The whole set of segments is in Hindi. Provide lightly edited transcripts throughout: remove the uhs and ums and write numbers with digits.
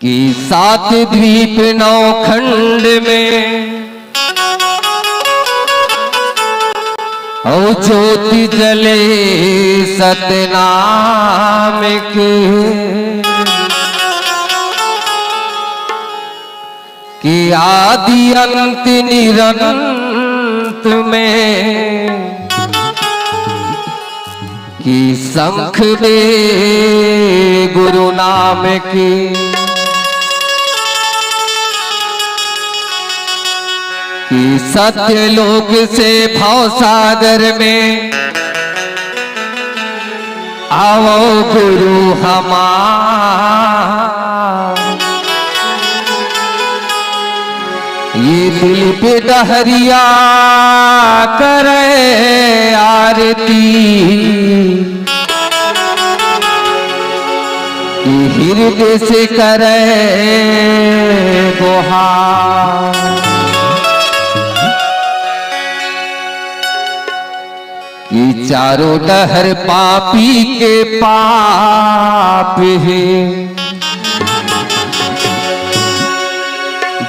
कि 7 द्वीप 9 खंड में ओ ज्योति जले सतनाम के, कि आदि अंत निरंत में, कि शंख में गुरु नाम की, कि सत्यलोक से भवसागर में आओ गुरु हमार। ये दिल पे डहरिया करे आरती, कि हृदय से करे गुहार। कि चारों डहर पापी के पाप है।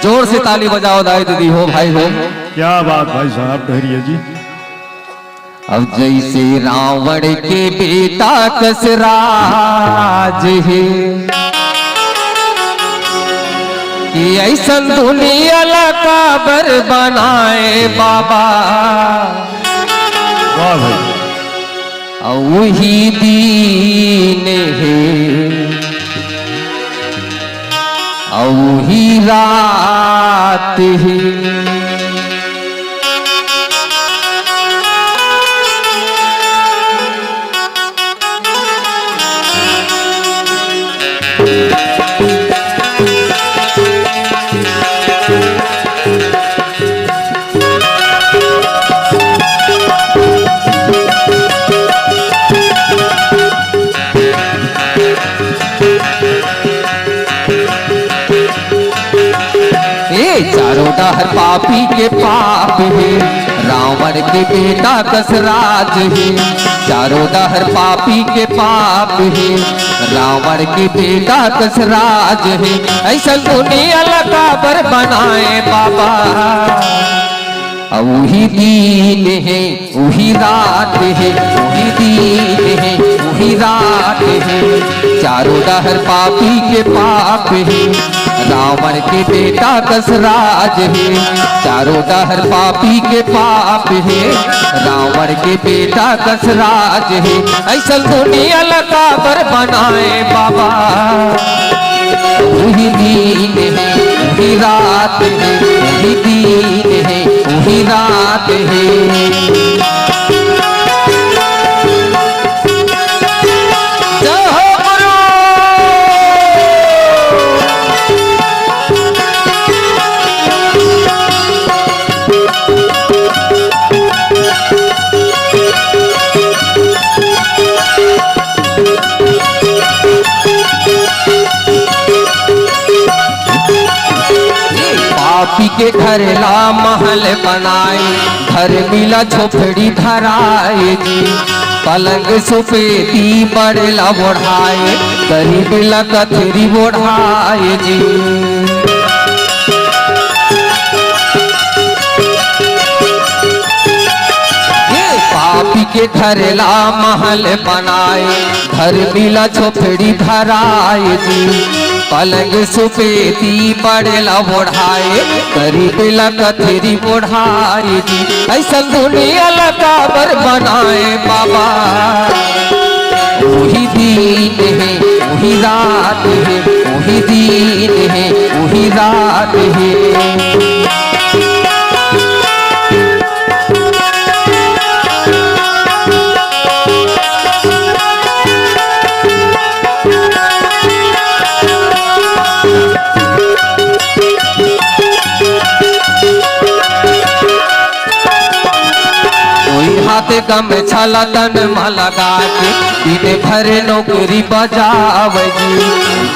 जोर से ताली बजाओ दाई दीदी हो भाई हो। क्या बात भाई साहब ठहरिए जी। अब जैसे रावण के बेटा कसराज है, कि ऐसा दुनिया लकाबर बनाए बाबा। वाह भाई। वही दीन है, वही रात है। चारों डहर पापी के पाप है, रावण के बेटा कसराज है। चारों डहर पापी के पाप है, रावण के बेटा कसराज है। ऐसा दुनिया लकाबर बनाए बाबा। वही दीन है, वही रात है, वही दीन है, वही रात है। चारों डहर पापी के पाप है, रावण के बेटा कसराज है। चारों डहर पापी के पाप है, रावण के बेटा कसराज है। ऐसा दुनिया लकाबर बनाए बाबा। वही दीन है, वही रात है, वही दीन है, वही रात है। पापी के घर ला महल बनाए, घर मिला झोपड़ी धराए जी। पलंग सुपेती बड़ला बोढ़ाए, गरीब ला कथरी बोढ़ाए जी। पापी के घर ला महल बनाए, घर मिला झोपड़ी धराए जी। पलंग सुपेती बड़ला बोढ़ाए, गरीब ला कथरी बोढ़ाए जी। ऐसा दुनिया लकाबर बनाए बाबा। वही दीन है, वही रात है, वही दीन है, वही रात है। हाथ गम छला तन लगा के, दिन भर नौकरी बजावे जी।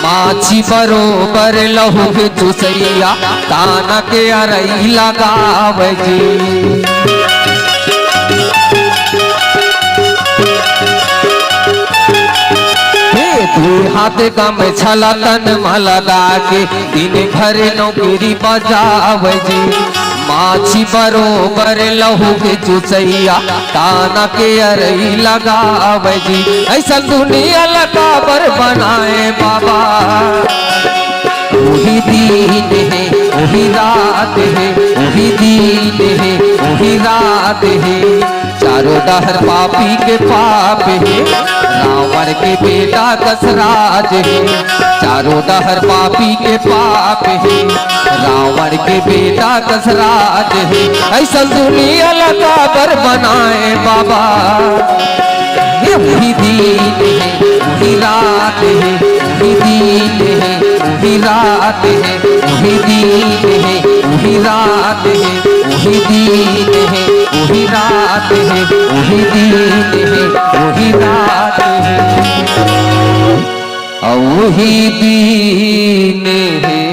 माछी बरोबर लहू के चुसैया, ताना के अरई लगावे जी। हाथ गम छला तन लगा के दिन भर नौकरी बजावे जी माछी बरोबर लहू के चुचैया ताना के अरई लगावे जी ऐसा दुनिया लगाबर बनाए बाबा वही दिन है वही रात है वही दिन है वही रात है चारों डहर पापी के पाप है रावण के बेटा दशराज है चारों डहर पापी के पाप है रावण के बेटा दशराज है ऐसा दुनिया लगाबर बनाए बाबा ये वही दिन है वही रात है वही दिन है वही रात है वही दिन है वही रात है वही दिन है वही रात है वही दिन है वही रात है वही दिन है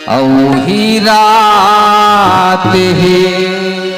वही रात है।